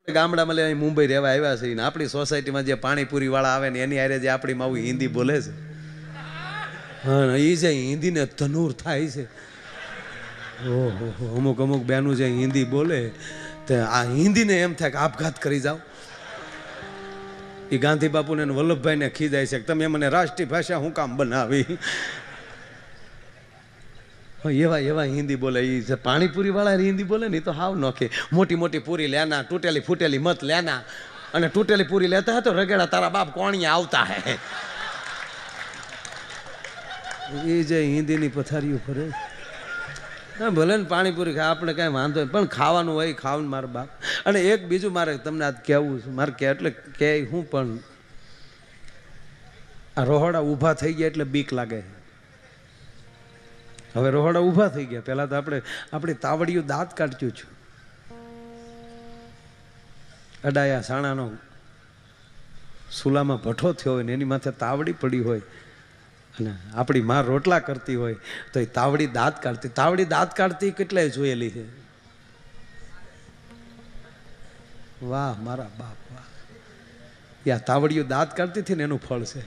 ગામડામાં લે મુંબઈ રહેવા આવ્યા છે ને આપણી સોસાયટીમાં જે પાણીપુરી વાળા આવે ને એની હારે જે આપણી માં હિન્દી બોલે છે, હા એ જે હિન્દીને તનૂર થાય છે. ઓહો, અમુક અમુક બેનું જે હિન્દી બોલે તે આ હિન્દીને એમ થાય કે આપઘાત કરી જાઓ. એ ગાંધી બાપુને વલ્લભભાઈને ખીજાય છે કે તમે મને રાષ્ટ્રીય ભાષા હું કામ બનાવી. એવા એવા હિન્દી બોલે. એ પાણીપુરી વાળા હિન્દી બોલે ને તો હાવ નોખે. મોટી મોટી પૂરી લેના, તૂટેલી ફૂટેલી મત લેના, અને તૂટેલી પૂરી લેતા હતો રગેડા તારા બાપ કોણિયા આવતા હે. એ જે હિન્દીની પથારીઓ ફરે. હા ભલે ને પાણીપુરી ખાય, આપણે કાંઈ વાંધો નહીં, પણ ખાવાનું હોય ખાવાનું મારા બાપ. અને એક બીજું મારે તમને આજ કહેવું છે, મારે કે એટલે કે હું પણ આ રોહડા ઊભા થઈ ગયા એટલે બીક લાગે. હવે રોહડા ઊભા થઈ ગયા, પહેલાં તો આપણી તાવડીયું દાંત કાઢ્યું છું. અડાયા સાણાનો સુલામાં ભઠ્ઠો થયો હોય ને એની માથે તાવડી પડી હોય અને આપણી માં રોટલા કરતી હોય તો એ તાવડી દાંત કાઢતી કેટલાય જોયેલી છે. વાહ મારા બાપ વાહ. યા તાવડીઓ દાંત કાઢતી હતી ને એનું ફળ છે.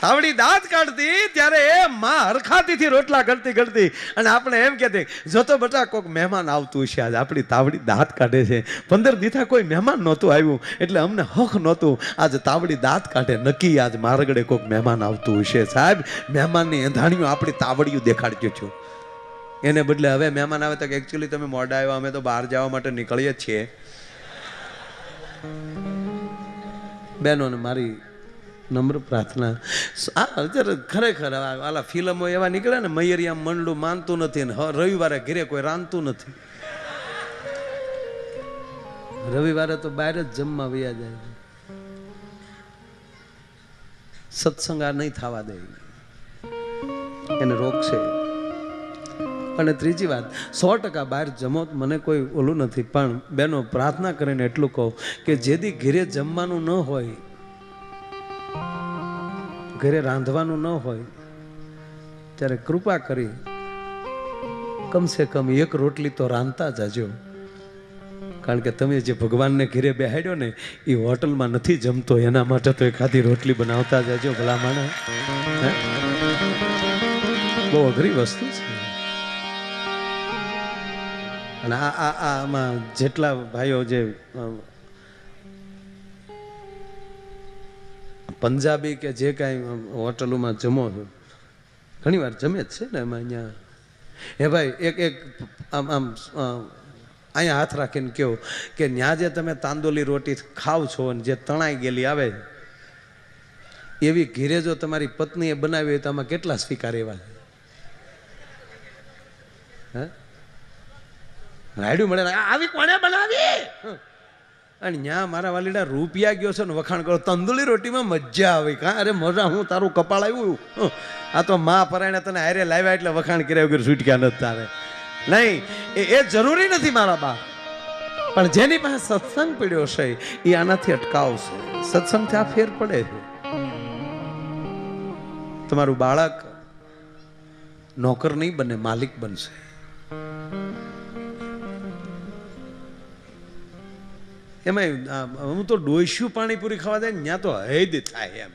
તાવડી દાંત કાઢતી ત્યારે એ માં હરખાતીથી રોટલા કરતી અને આપણે એમ કહેતી જોતો બટા કોઈક મહેમાન આવતું છે, આજ આપણી તાવડી દાંત કાઢે છે. 15 દીથા કોઈ મહેમાન નહોતું આવ્યું એટલે અમને હક નહોતું. આજ તાવડી દાંત કાઢે, નક્કી આજ મારગડે કોઈક મહેમાન આવતું હશે. સાહેબ મહેમાનની એંધાણીઓ આપણી તાવડીઓ દેખાડજો છો. એને બદલે હવે મહેમાન આવે તો કે એકચ્યુઅલી તમે મોડા આવ્યા, અમે તો બહાર જવા માટે નીકળીએ જ છીએ. બહેનોને મારી નમ્ર પ્રાર્થના, ખરેખર આલા ફિલ્મો એવા નીકળે ને મયરિયા મંડળું માનતું નથી ને રવિવારે ઘરે કોઈ રાંધતું નથી. રવિવારે તો બહાર જ જમવા વયા જાય. સત્સંગ આ નહીં થવા દે, એને રોકશે. અને ત્રીજી વાત, 100% બહાર જમો મને કોઈ ઓલું નથી, પણ બેનો પ્રાર્થના કરીને એટલું કહું કે જેથી ઘરે જમવાનું ન હોય, ઘરે રાંધવાનું ન હોય ત્યારે કૃપા કરી કમસે કમ એક રોટલી તો રાંધતા જાજો. કારણ કે તમે જે ભગવાનને ઘરે બેહાડ્યો ને એ હોટલમાં નથી જમતો, એના માટે તો એકાદી રોટલી બનાવતા જાજો ભલા માણસ. બહુ અઘરી વસ્તુ છે. અને આમાં જેટલા ભાઈઓ જે પંજાબી કે જે કાંઈ હોટલોમાં જમો છો, ઘણી વાર જમે જ છે ને એમાં અહીંયા હે ભાઈ એક આમ અહીંયા હાથ રાખીને કહો કે ત્યાં જે તમે તાંદોલી રોટી ખાવ છો અને જે તણાઈ ગયેલી આવે એવી ઘીરે જો તમારી પત્નીએ બનાવી હોય તો આમાં કેટલા સ્વીકાર એવા હે રાયડું મળે આવી કોને બનાવી. અને ત્યાં મારા વાલીડા રૂપિયા ગયો છે ને વખાણ કરો તંદુરી રોટીમાં મજા આવે. કાં અરે મજા, હું તારું કપાળ આવ્યું. આ તો માં પરાયણે તને હારે લાવ્યા એટલે વખાણ કર્યા વગર છૂટક્યા નથી તારે. નહીં એ જરૂરી નથી મારા બા, પણ જેની પાસે સત્સંગ પડ્યો છે એ આનાથી અટકાવશે. સત્સંગથી આ ફેર પડે છે. તમારું બાળક નોકર નહીં બને, માલિક બનશે. એમાં હું તો ડોસ્યું પાણીપુરી ખાવા જાય ને ત્યાં તો હૈદ થાય એમ.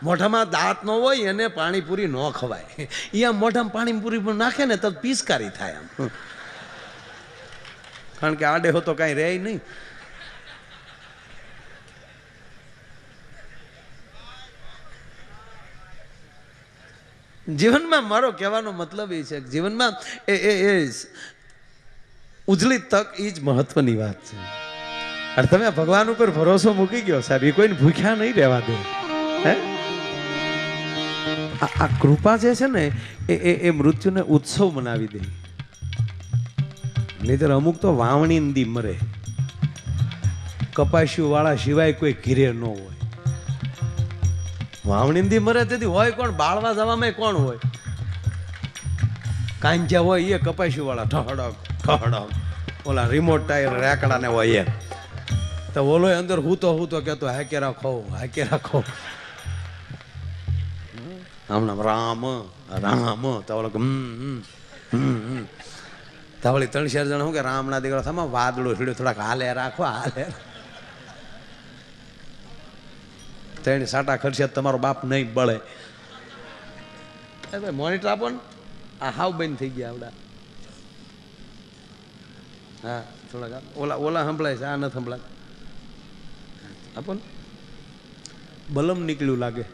મોઢામાં દાંત ન હોય એને પાણીપુરી ન ખવાય. અહીંયા મોઢામાં પાણીપુરી પણ નાખે ને તો પિચકારી થાય એમ. કારણ કે આડે હો તો કાંઈ રહે નહીં. જીવનમાં મારો કહેવાનો મતલબ એ છે કે જીવનમાં એ ઉજળી તક એ જ મહત્વની વાત છે. અને તમે ભગવાન ઉપર ભરોસો મૂકી ગયો સાહેબ, એ કોઈને ભૂખ્યા નહીં રહેવા દે. હે આ કૃપા જે છે ને એ મૃત્યુને ઉત્સવ મનાવી દે. નહીતર અમુક તો વાવણી દી મરે, કપાસ્યું વાળા સિવાય કોઈ ઘીરે ન હોય. વાવણી દી મરે તેથી હોય કોણ? બાળવા જવામાં કોણ હોય? કાંજ્યા હોય એ કપાસ્યું વાળા ઠહડક ઠહડક, ઓલા રિમોટ ટાયર રેકડા ને હોય એ તો ઓલો અંદર હું તો કહેતો હાકે રાખો. હમણાં રામ રામ તો ઓલો ધવળી 3-4 જણા શું કે રામના દીકરા થામાં વાદળો છેડ્યો, થોડાક હાલે રાખો હાલે. 3 સાટા ખર્ચે તમારો બાપ નહીં બળે. ભાઈ મોનિટર આપો ને, આ હાવ બંધ થઈ ગયા આવડા. હા થોડાક ઓલા સંભળાય છે, આ નથી સંભળાય. આપો ને, બલમ નીકળ્યું લાગે.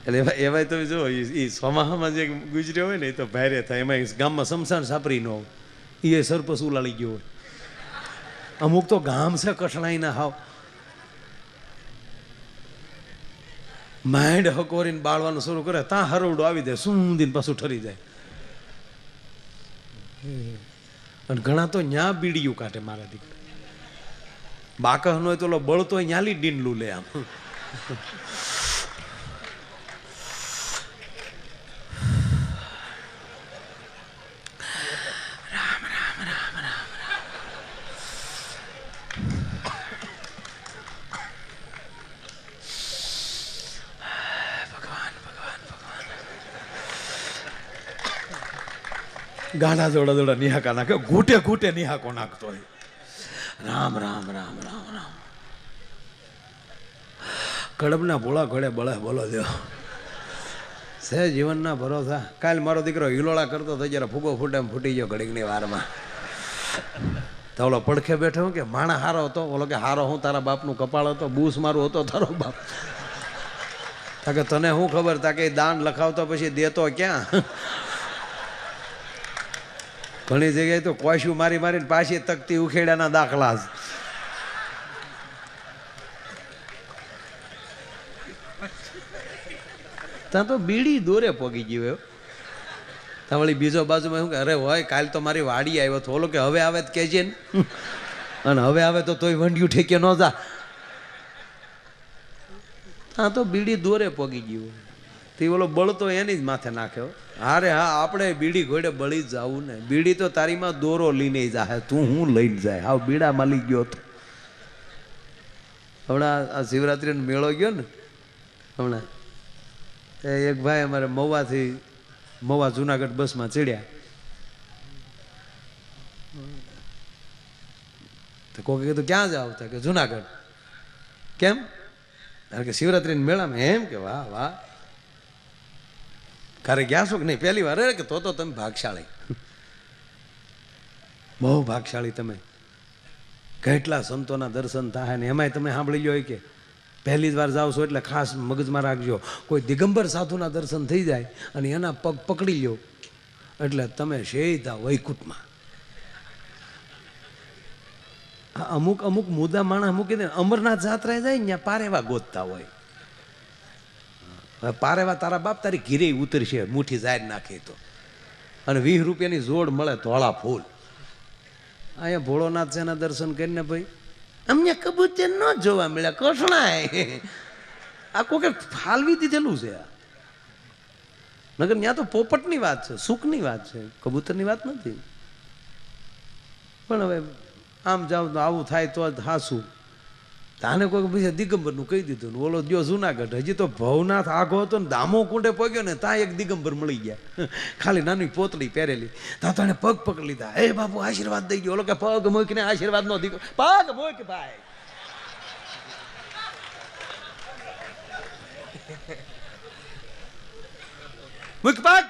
એટલે એવાય તો જો એ સોમાહામાં જે ગુજર્યો હોય ને એ તો ભારે થાય. એમાં ગામમાં સમસાન સાપરી ન હોય, એ સરપસ ઉલાળી ગયો હોય. અમુક તો ગામ છે કઠણાઈ ના હાવ માંડ હકોરીને બાળવાનું શરૂ કરે, ત્યાં હરવડું આવી જાય, સુંદીને પાછું ઠરી જાય. અને ઘણા તો ન્યા બીડીયું કાઢે. મારા દીકરા બાકહ નો હોય તો બળતો ન્યાલી ડીંડલું લે આમ. ગાના જોડા જોડા નિહાકા નાખે, ઘૂંટે ઘૂંટે નિહાકો નાખતો હોય. રામ રામ રામ રામ રામ. કડબના ભોળા ઘોડે બળે બોલો દો છે જીવનના ભરોસા. કાલ મારો દીકરો હિલોળા કરતો તો જયારે ફૂગો ફૂટે એમ ફૂટી ગયો ઘડીકની વારમાં. તો ઓલો પડખે બેઠો કે માણા હારો હતો. ઓલો કે હારો હું તારા બાપનું કપાળ હતો, બૂસ મારું હતો તારો બાપ. તાકે તને શું ખબર, તાકે દાન લખાવતો પછી દેતો ક્યાં. ઘણી જગ્યાએ તો કોશ્યું મારી મારીને પાછી તકતી ઉખેડાના દાખલા જ. ત્યાં તો બીડી દોરે પોગી ગયો. ત્યાં વળી બીજો બાજુમાં શું કે અરે હોય કાલ તો મારી વાડી આવ્યો હતો. ઓલો કે હવે આવે તો કહેજે ને. અને હવે આવે તો તોય વંડિયું ઠેકે ન જા. ત્યાં તો બીડી દોરે પોગી ગયું. તે ઓલો બળતો એની જ માથે નાખ્યો. હારે હા, આપણે બીડી ઘોડે બળી જ જવું ને. બીડી તો તારીમાં દોરો લઈને જાય, તું હું લઈને જાય. હાવ બીડામાં લઈ ગયો હતો. હમણાં આ શિવરાત્રીનો મેળો ગયો ને હમણાં, એક ભાઈ અમારે મહુવા જુનાગઢ બસમાં ચડ્યા. તો કોઈ કીધું ક્યાં જાવ? કે જુનાગઢ. કેમ? કે શિવરાત્રીના મેળામાં. એમ કે વાહ વાહ, ઘરે ગયા છો કે નહીં? પહેલી વાર. કે તો તમે ભાગશાળી, બહુ ભાગશાળી તમે. કેટલા સંતોના દર્શન થાય ને એમાંય તમે સાંભળી લો કે પહેલી જ વાર જાઓ છો એટલે ખાસ મગજમાં રાખજો, કોઈ દિગંબર સાધુના દર્શન થઈ જાય અને એના પગ પકડી લ્યો એટલે તમે સીધા વૈકુંઠમાં. અમુક અમુક મુદ્દા માણસ મૂકી દે. અમરનાથ જાત્રાએ જાય ને ત્યાં પારેવા ગોતતા હોય. પારેવા તારા બાપ તારી ઘીરે ઉતરશે, મુઠ્ઠી જાહેર નાખી તો. અને 20 રૂપિયાની જોડ મળે ધોળા ફૂલ. અહીંયા ભોળોનાથ છે એના દર્શન કરીને ભાઈ અમને કબૂતર ન જોવા મળ્યા. કૃષ્ણાય આ કોઈ ફાલવી દીધેલું છે. નગર ત્યાં તો પોપટની વાત છે, સુખની વાત છે, કબૂતરની વાત નથી. પણ હવે આમ જાવ તો આવું થાય તો જ હાસું. તાને કોઈ પછી દિગંબરનું કહી દીધું ને ઓલો ગયો જુનાગઢ. હજી તો ભવનાથ આઘો હતો ને દામો કુંડે પગ્યો ને ત્યાં એક દિગંબર મળી ગયા, ખાલી નાની પોતળી પહેરેલી. ત્યાં તને પગ પકડી લીધા. એ બાપુ આશીર્વાદ દઈ ગયો. ઓલો કે પગ મૂકીને આશીર્વાદ નો દીકરો. પગ મૂક ભાઈ. મૂક પગ.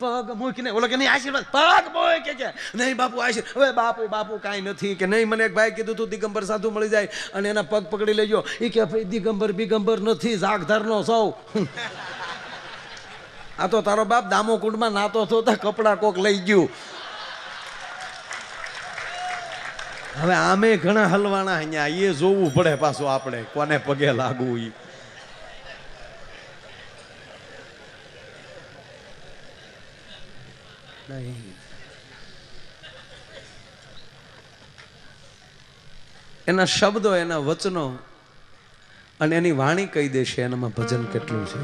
પગ મૂકીને ઓલો કે નહીં આશીર્વાદ. પગ મૂક કે નહીં બાપુ આશીર્વાદ. હવે બાપુ બાપુ કાંઈ નથી કે નહીં. મને એક ભાઈ કીધું તું દિગંબર સાધુ મળી જાય અને એના પગ પકડી લેજો. એ કે ભાઈ દિગંબર બિગંબર નથી, જાગધરનો સૌ. આ તો તારો બાપ દામો કુંડમાં નાતો હતો, કપડા કોક લઈ ગયું. હવે આમે ઘણા હલવાના અહીંયા, એ જોવું પડે પાછું આપણે કોને પગે લાગવું. એ એના શબ્દો, એના વચનો અને એની વાણી કહી દેશે એનામાં ભજન કેટલું છે.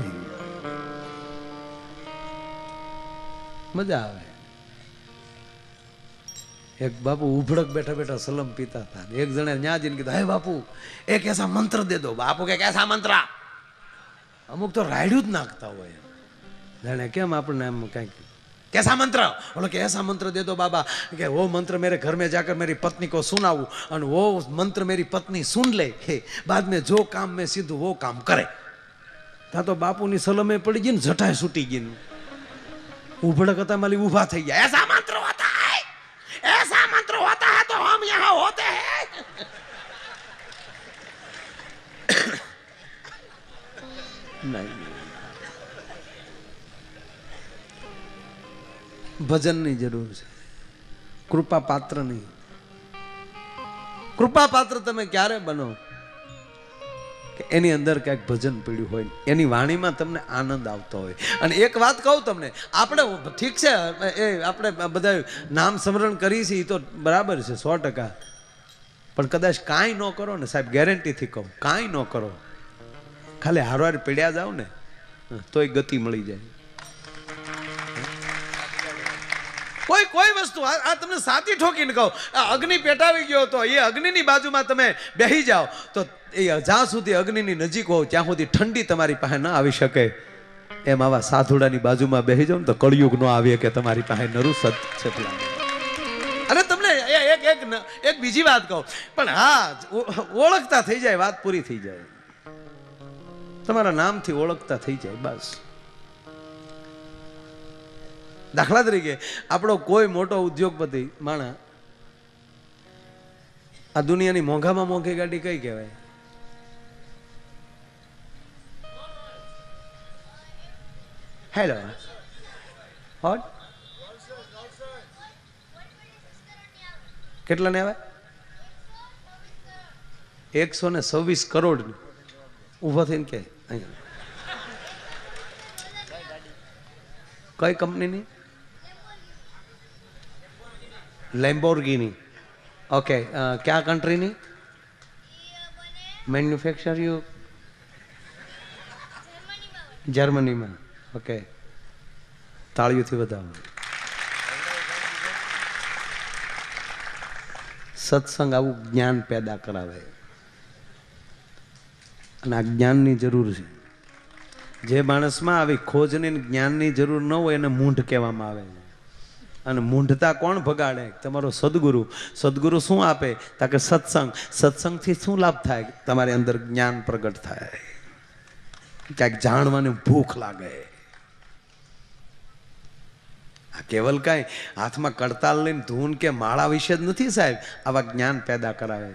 મજા આવે. એક બાપુ ઉભડક બેઠા બેઠા સલમ પીતા હતા. એક જણે ન્યા જઈને કીધું હે બાપુ એક એસા મંત્ર દે દો. બાપુ કે कैसा मंत्र? અમુક તો રાયડું જ નાખતા હોય, જાણે કેમ આપણને એમ કંઈક कैसा मंत्र, बोलो कैसा मंत्र दे दो बाबा कि वो मंत्र मेरे घर में जाकर मेरी पत्नी को सुनाऊं और वो मंत्र मेरी पत्नी सुन ले, बाद में जो काम में सिद्ध वो काम करे. ता तो बापू ની સલમે પડી ગઈ ને જટાય છૂટી ગઈ ને ઉભડક હતા માલી ઊભા થઈ ગયા. ऐसा मंत्र होता है, ऐसा मंत्र होता है तो हम यहाँ होते हैं. नहीं, ભજનની જરૂર છે, કૃપા પાત્ર નહીં. કૃપા પાત્ર તમે ક્યારે બનો કે એની અંદર ક્યાંક ભજન પડ્યું હોય, એની વાણીમાં તમને આનંદ આવતો હોય. અને એક વાત કહું તમને, આપણે ઠીક છે એ આપણે બધા નામ સ્મરણ કરી છે એ તો બરાબર છે 100%, પણ કદાચ કાંઈ ન કરો ને સાહેબ, ગેરંટીથી કહું, કાંઈ ન કરો, ખાલી હારવાર પીડ્યા જાવ ને તોય ગતિ મળી જાય. કોઈ વસ્તુ આ તમને સાચી ઠોકીને કહો, અગ્નિ પેટાવી ગયો તો એ અગ્નિની બાજુમાં તમે બેસી જાઓ તો એ જ્યાં સુધી અગ્નિની નજીક હો ત્યાં સુધી ઠંડી તમારી પાસે ન આવી શકે. એમ આવા સાધુડાની બાજુમાં બેસી જાવ ને તો કળિયુગ ન આવે કે તમારી પાસે નરું સત છે. અને તમને એક બીજી વાત કહું, પણ હા ઓળખતા થઈ જાય, વાત પૂરી થઈ જાય, તમારા નામથી ઓળખતા થઈ જાય બસ. દાખલા તરીકે આપણો કોઈ મોટો ઉદ્યોગપતિ માણા, આ દુનિયાની મોંઘામાં મોંઘી ગાડી કઈ કહેવાય? હેલો હોટ કેટલા ને આવે? 126 કરોડ. ઉભો થઈને કે કઈ કંપનીની? લેમ્બોર્ગિની. ઓકે, ક્યાં કન્ટ્રીની મેન્યુફેક્ચર? યુ જર્મનીમાં. ઓકે, તાળીઓથી વધાવો. સત્સંગ આવું જ્ઞાન પેદા કરાવે અને આ જ્ઞાનની જરૂર છે. જે માણસમાં આવી ખોજની જ્ઞાનની જરૂર ન હોય એને મૂંઢ કહેવામાં આવે. અને મૂંઢતા કોણ ભગાડે? તમારો સદગુરુ. સદગુરુ શું આપે? તાકે સત્સંગ. સત્સંગથી શું લાભ થાય? તમારી અંદર જ્ઞાન પ્રગટ થાય, ક્યાંક જાણવાની ભૂખ લાગે. આ કેવલ કાંઈ હાથમાં કડતાલ લઈને ધૂન કે માળા વિશે જ નથી સાહેબ, આવા જ્ઞાન પેદા કરાવે.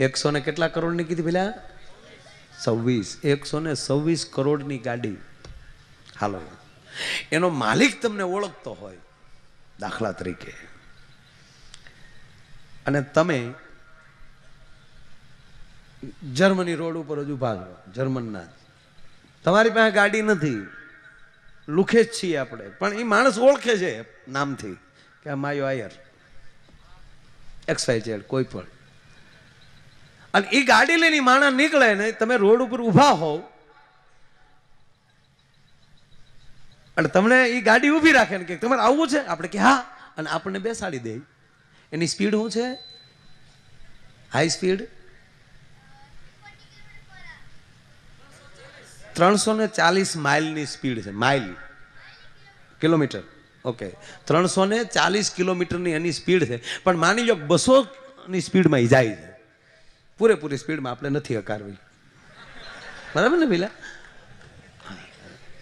100 ને કેટલા કરોડની કીધી પેલા? 126 કરોડની ગાડી. હાલો, એનો માલિક તમને ઓળખતો હોય દાખલા તરીકે, અને તમે જર્મની રોડ ઉપર જ ઉભા છો, જર્મનના, તમારી પાસે ગાડી નથી, લુખે જ છીએ આપણે, પણ એ માણસ ઓળખે છે નામથી કે આ માયો આયર XYZ કોઈ પણ. અને એ ગાડી લઈને માણસ નીકળે ને તમે રોડ ઉપર ઊભા હોવ અને તમને એ ગાડી ઊભી રાખે ને કે તમારે આવવું છે? આપણે કે હા, અને આપણને બેસાડી દે. એની સ્પીડ શું છે? હાઈ સ્પીડ 340 માઇલની સ્પીડ છે. Mile kilometre. ઓકે, 340 કિલોમીટરની એની સ્પીડ છે. પણ માની લો 200ની સ્પીડમાં જાય છે, પૂરેપૂરી સ્પીડમાં આપણે નથી હકારવી, બરાબર ને પેલા?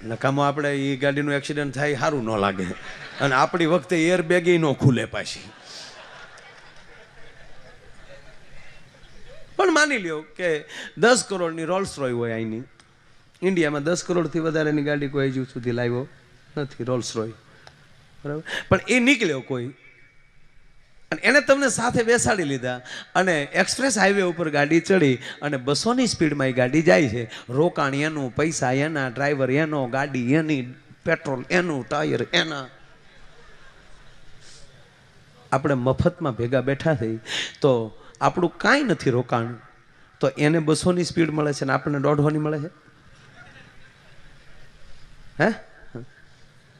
નકામો આપણે એ ગાડીનું એક્સિડન્ટ થાય સારું ન લાગે, અને આપણી વખતે એર બેગ ન ખુલે પાછી. પણ માની લ્યો કે 10 કરોડની રોલ્સ રોય હોય અહીંની, ઇન્ડિયામાં 10 કરોડથી વધારેની ગાડી કોઈ હજુ સુધી લાવ્યો નથી, રોલ્સ રોય, બરાબર? પણ એ નીકળ્યો કોઈ, અને એને તમને સાથે બેસાડી લીધા અને એક્સપ્રેસ હાઈવે ઉપર ગાડી ચડી અને 200ની સ્પીડમાં એ ગાડી જાય છે. રોકાણ એનું, પૈસા એના, ડ્રાઈવર એનો, ગાડી એની, પેટ્રોલ એનું, ટાયર એના. આપણે મફતમાં ભેગા બેઠા થઈ તો આપણું કાંઈ નથી રોકાણ, તો એને 200ની સ્પીડ મળે છે ને આપણને 150ની મળે છે. હે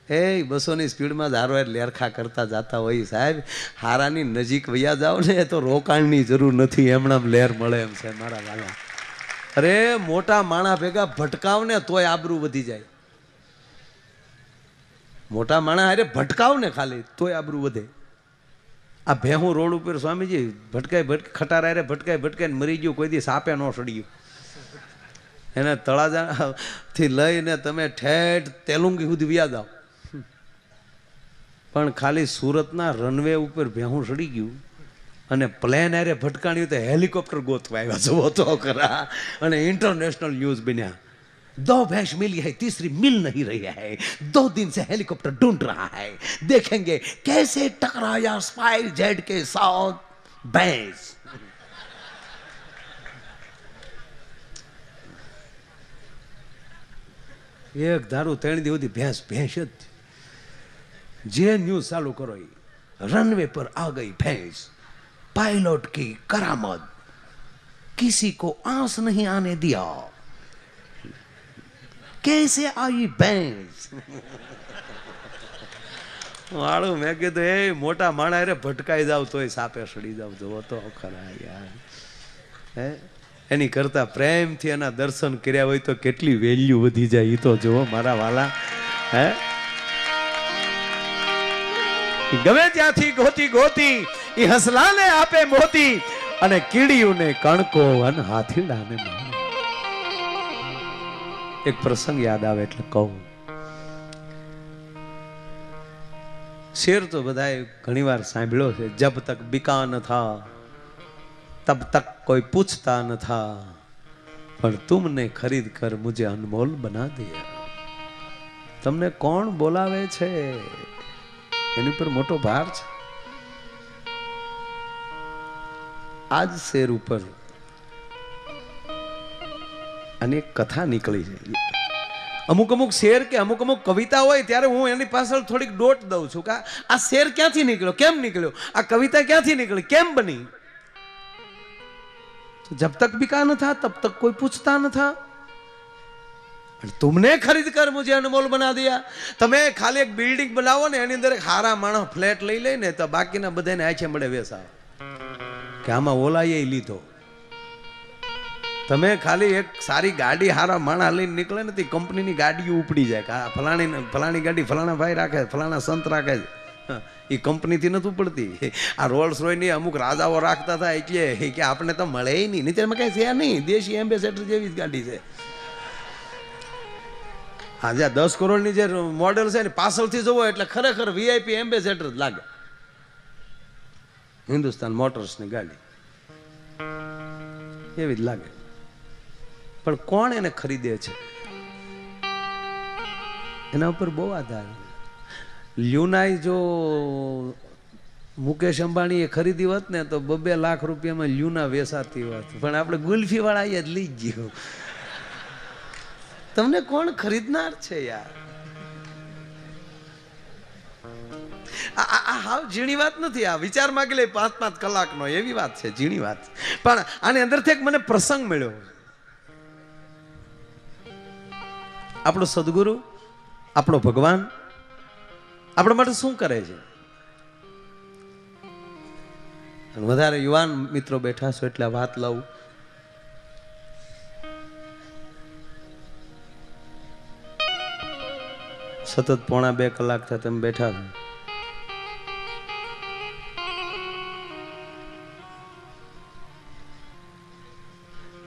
એ 200ની સ્પીડમાં ધારો લેરખા કરતા જતા હોય સાહેબ. હારાની નજીક વયા જાઓ ને તો રોકાણની જરૂર નથી, એમણામ લેર મળે એમ છે મારા વાલા. અરે મોટા માણા ભેગા ભટકાવ ને તોય આબરૂ વધી જાય. મોટા માણા અરે ભટકાવ ને ખાલી તોય આબરૂ વધે. આ ભેહું રોડ ઉપર સ્વામીજી ભટકાય ખટારા રે ભટકાય મરી ગયું, કોઈ દી સાપે ન સડ્યું. એને તળાજાથી લઈને તમે ઠેઠ તેલુંગી સુધી વ્યાજ આવો, પણ ખાલી સુરતના રનવે ઉપર ભેહું સડી ગયું અને પ્લેન અરે ભટકાણ્યું તો હેલિકોપ્ટર ગોતવા આવ્યા જુઓ તો ખરા. અને ઇન્ટરનેશનલ ન્યૂઝ બન્યા, 2 भैंस मिली है, तीसरी मिल नहीं रही है, 2 दिन से हेलीकॉप्टर ढूंढ रहा है, देखेंगे कैसे टकराया स्पाइस जेट के साथ भैंस. એક ધારું 3 દી સુધી ભેંસ જ. જે ન્યૂઝ ચાલુ કરો રનवे पर आ गई भैंस, पायलट की करामत, किसी को आंस नहीं आने दिया, कैसे आई भैंस. વાળું મેં કીધું એ મોટા માણા રે ભટકાઈ જાવ તોય સાપે સડી જાવ જુઓ તો ખરા યાર. હે એની કરતા પ્રેમથી એના દર્શન કર્યા હોય તો કેટલી વેલ્યુ વધી જાય એ તો જુઓ મારા વાલા. હે ગમે ત્યાંથી ગોતી એ હસલાને આપે મોતી, અને કીડીઓને કણકો અને હાથીડાને મારે. એક પ્રસંગ યાદ આવે એટલે કહું. શેર તો બધાએ ઘણી વાર સાંભળ્યો છે, જબ તક બિકા ન થા તબ તક કોઈ પૂછતા ન થા, પણ તુમને ખરીદ કર મુझे અનમોલ બના દિયા. તમને કોણ બોલાવે છે એની પર મોટો ભાર છે. આજ શેર ઉપર અને એક કથા નીકળી છે. અમુક શેર કે અમુક કવિતા હોય ત્યારે હું એની પાછળ થોડીક ડોટ દઉં છું કે આ શેર ક્યાંથી નીકળ્યો, કેમ નીકળ્યો, આ કવિતા ક્યાંથી નીકળી, કેમ બની. જબ તક બિકા ન થા તબ તક કોઈ પૂછતા ન થા, तुमने खरीद कर मुझे अनमोल बना दिया. તમે ખાલી એક બિલ્ડિંગ બનાવો ને એની અંદર એક હારા માણસ ફ્લેટ લઈ લે ને તો બાકીના બધાને આંખે મળે વેસાવ કે આમાં ઓલાએ લીધો. તમે ખાલી એક સારી ગાડી હારા માણા લઈને નીકળે ને તે કંપનીની ગાડીઓ ઉપડી જાય કે આ ફલાણી ગાડી ફલાણા ભાઈ રાખે, ફલાણા સંત રાખે છે. એ કંપનીથી નથી ઉપડતી. આ રોલ્સ રોય ની અમુક રાજાઓ રાખતા હતા એટલે કે આપણે તો મળે નહીં, નહીં તેમાં કઈ છે નહીં, દેશી એમ્બેસેડર જેવી જ ગાડી છે. હા, જ્યાં 10 કરોડની જે મોડેલ છે ને પાછળથી જોવો એટલે ખરેખર વીઆઈપી એમ્બેસેડર જ લાગે. હિન્દુસ્તાન મોટર્સની ગાડી એવી જ લાગે. પણ કોણ એને ખરીદે છે એના ઉપર બહુ આધાર. લ્યુનાઈ જો મુકેશ અંબાણી એ ખરીદી હોત ને તો 2 લાખ રૂપિયામાં લ્યુના વેચાતી હોત, પણ આપણે ગુલ્ફી વાળા જ લઈ ગયો. તમને કોણ ખરીદનાર છે યાર? આ હાવ ઝીણી વાત નથી. આ વિચાર માંગી લે 5-5 કલાકનો એવી વાત છે, ઝીણી વાત. પણ આની અંદરથી એક મને પ્રસંગ મળ્યો. આપણો સદગુરુ, આપણો ભગવાન આપણા માટે શું કરે છે? વધારે યુવાન મિત્રો બેઠા છો એટલે વાત લઉં. સતત 1.5-2 કલાક થયા તમે બેઠા છો.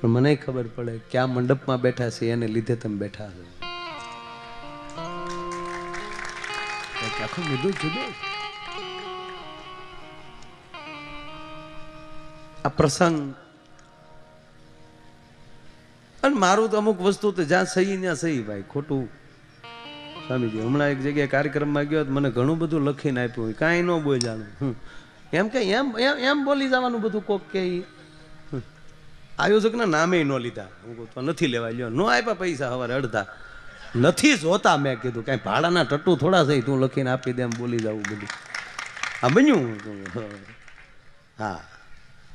પણ મને ખબર પડે ક્યાં મંડપમાં બેઠા છે એને લીધે તમે બેઠા છો. આખું મુદ્દો જુદો. આ પ્રસંગ અને મારું તો અમુક વસ્તુ તો જ્યાં સહી ત્યાં સહી ભાઈ, ખોટું સ્વામીજી. હમણાં એક જગ્યાએ કાર્યક્રમમાં ગયો મને ઘણું બધું લખીને આપ્યું, કાંઈ ન બોલવાનું. એમ કે એમ બોલી જવાનું બધું. કોક કે આયોજકના નામે ન લીધા. હું તો નથી લેવા લ્યો, ન આપ્યા પૈસા સવારે અડધા નથી જોતા. મેં કીધું કાંઈ ભાડાના ટટ્ટુ થોડા થઈ તું લખીને આપી દે એમ બોલી જવું બધું. આ બન્યું. હા,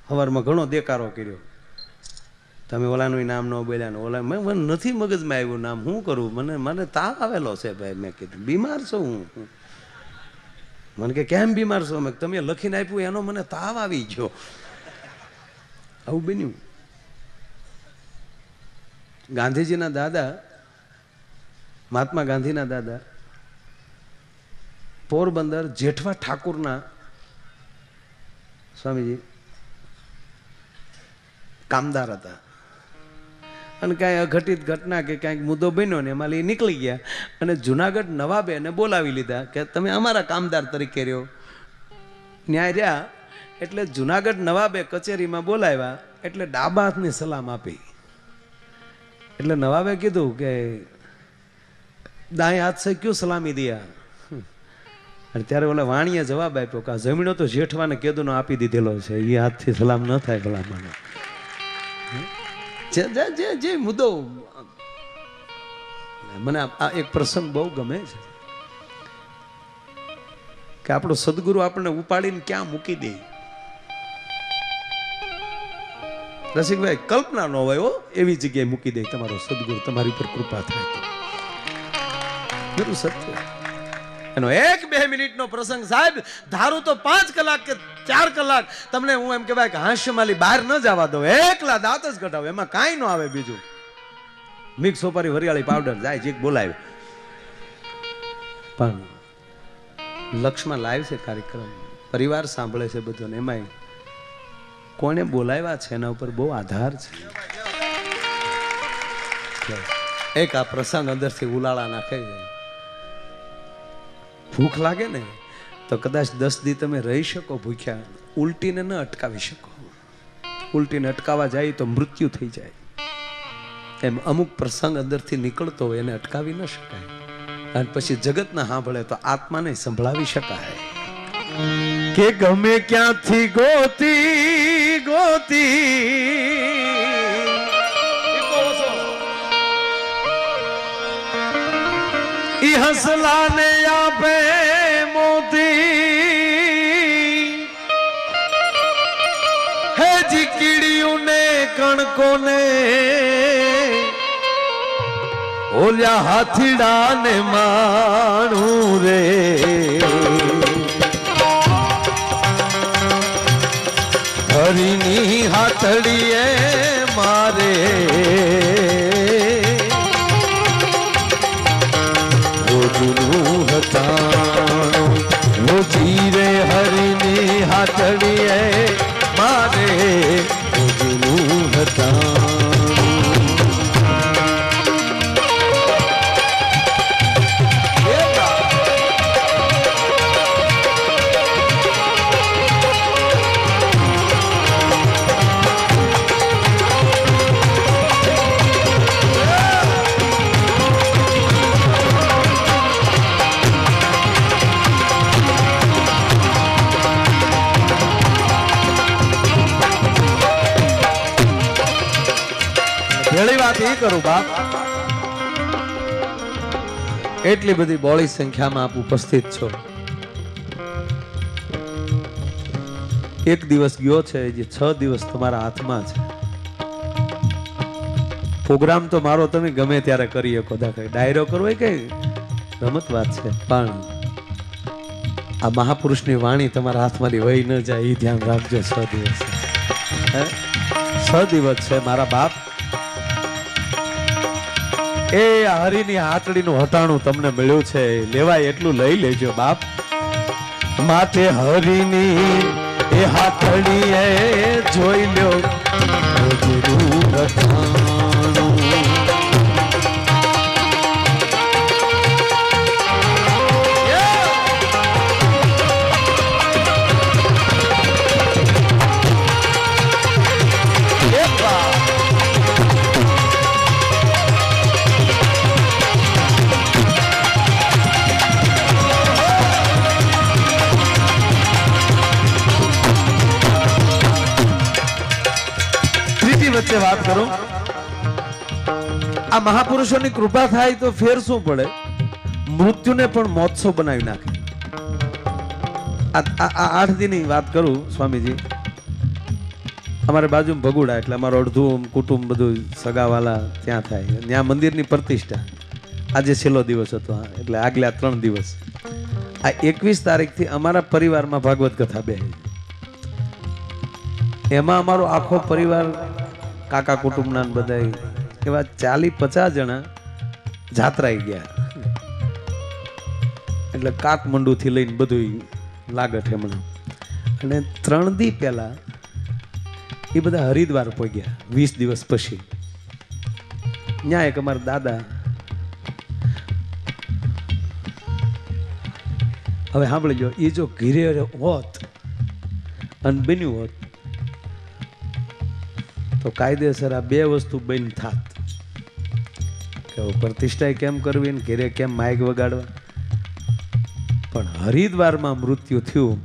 સવારમાં ઘણો દેકારો કર્યો. તમે ઓલાનું નામ ન બોલ્યા ને ઓલા મને નથી મગજમાં આવ્યું નામ. શું કરું? મને તાવ આવેલો છે ભાઈ. મેં કીધું બીમાર છો હું? મને કે કેમ બીમાર છો? મેં તમે લખીને આપ્યું એનો મને તાવ આવી ગયો. આવું બન્યું. ગાંધીજીના દાદા, મહાત્મા ગાંધીના દાદા પોરબંદર જેઠવા ઠાકુરના સ્વામીજી કામદાર હતા. અને કાંઈ અઘટિત ઘટના કે કાંઈક મુદ્દો બન્યો ને એમાં નીકળી ગયા અને જુનાગઢ નવાબે એને બોલાવી લીધા કે તમે અમારા કામદાર તરીકે રહ્યો. ન્યાય રહ્યા એટલે જુનાગઢ નવાબે કચેરીમાં બોલાવ્યા એટલે ડાબા હાથની સલામ આપી. એટલે નવાબે કીધું કે દાएं हाथ से क्यों सलामी दिया? અને ત્યારે ઓલા વાણીએ જવાબ આપ્યો કે આ જમીનો તો જેઠવાને કેદુનો આપી દીધેલો છે, એ હાથથી સલામ ન થાય ભલામણ. જે મુદ્દો મને આ એક પ્રસંગ બહુ ગમે છે કે આપણો સદગુરુ આપણને ઉપાડીને ક્યાં મૂકી દે. રસિકભાઈ કલ્પના ન હોય એવી જગ્યાએ મૂકી દે તમારો સદગુરુ, તમારી પર કૃપા થાય તો. બધું સત્ય. એનો 1-2 મિનિટનો પ્રસંગ સાહેબ, ધારું તો 5 કલાક કે 4 કલાક તમને હું એમ કહેવાય કે હાસ્યમાલી બહાર ન જવા દો, એકલા દાંત જ કઢાવો, એમાં કાંઈ ન આવે બીજું. મિક્સ સોપારી વરિયાળી પાવડર જાય જે બોલાવે. પણ લક્ષમાં લાઈવ છે કાર્યક્રમ, પરિવાર સાંભળે છે બધું, એમાંય કોને બોલાવ્યા છે એના ઉપર બહુ આધાર છે. એક આ પ્રસંગ અંદરથી ઉલાળા નાખે છે. ભૂખ લાગે ને તો કદાચ 10 દી તમે રહી શકો ભૂખ્યા, ઉલટીને ન અટકાવી શકો. ઉલટીને અટકાવવા જાય તો મૃત્યુ થઈ જાય. એમ અમુક પ્રસંગ અંદરથી નીકળતો હોય એને અટકાવી ન શકાય. અને પછી જગતના સાંભળે તો આત્માને સંભળાવી શકાય કે ગમે ક્યાંથી ગોતી ગોતી હસલાને આપે મોતી, હે જીકીડિયું ને કણકોને ઓલ્યા હાથીડા ને માણું રે. હરીની હાથડીએ મારે જીરે હરીની હાથડીએ મારે હતા. પહેલી વાત એ કરું બાપ, એટલી બધી બોળી સંખ્યામાં આપ ઉપસ્થિત છો. એક દિવસ ગયો છે, જે 6 દિવસ તમારા હાથમાં છે. પ્રોગ્રામ તો મારો તમે ગમે ત્યારે કરી શકો, ડાયરો કરવો એ કઈ રમત વાત છે, પણ આ મહાપુરુષની વાણી તમારા હાથમાંથી વહી ન જાય એ ધ્યાન રાખજો. 6 દિવસ 6 દિવસ છે મારા બાપ. એ હરીની હાથડીનું હટાણું તમને મળ્યું છે, લેવાય એટલું લઈ લેજો બાપ. માટે હરીની એ હાથડી એ જોઈ લ્યો વચ્ચે વાત કરું. આ મહાપુરુષોની કૃપા થાય તો ફેર શું પડે, મૃત્યુને પણ મોત્સવ બનાવી નાખે. આ 8 દીની વાત કરું સ્વામીજી, અમારે બાજુમાં ભગુડા, એટલે અમારું અડધું કુટુંબ બધું સગાવાલા ત્યાં થાય. ત્યાં મંદિરની પ્રતિષ્ઠા, આજે છેલ્લો દિવસ હતો, એટલે આગલા 3 દિવસ. આ 21 તારીખથી અમારા પરિવારમાં ભાગવત કથા બે. એમાં અમારો આખો પરિવાર, કાકા કુટુંબના બધા એવા 40-50 જણા જાત્રાઈ ગયા. એટલે કાઠમંડુથી લઈને બધું લાગત હમણાં. અને 3 દી પહેલા એ બધા હરિદ્વાર પહોંચ્યા 20 દિવસ પછી. ત્યાં એક અમારા દાદા, હવે સાંભળી લો, એ જો ઘીરે હોત અને બન્યું હોત તો કાયદેસર આ 2 વસ્તુ બની થાત કે પ્રતિષ્ઠા કેમ કરવી ને ઘેરે કેમ માઇક વગાડવા. પણ હરિદ્વારમાં મૃત્યુ થયું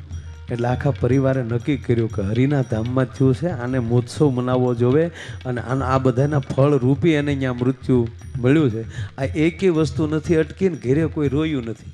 એટલે આખા પરિવારે નક્કી કર્યું કે હરિના ધામમાં થયું છે, આને મહોત્સવ મનાવવો જોવે અને આ બધાના ફળ રૂપી એને અહીંયા મૃત્યુ મળ્યું છે. આ એકેય વસ્તુ નથી અટકી ને ઘેરે કોઈ રોયું નથી.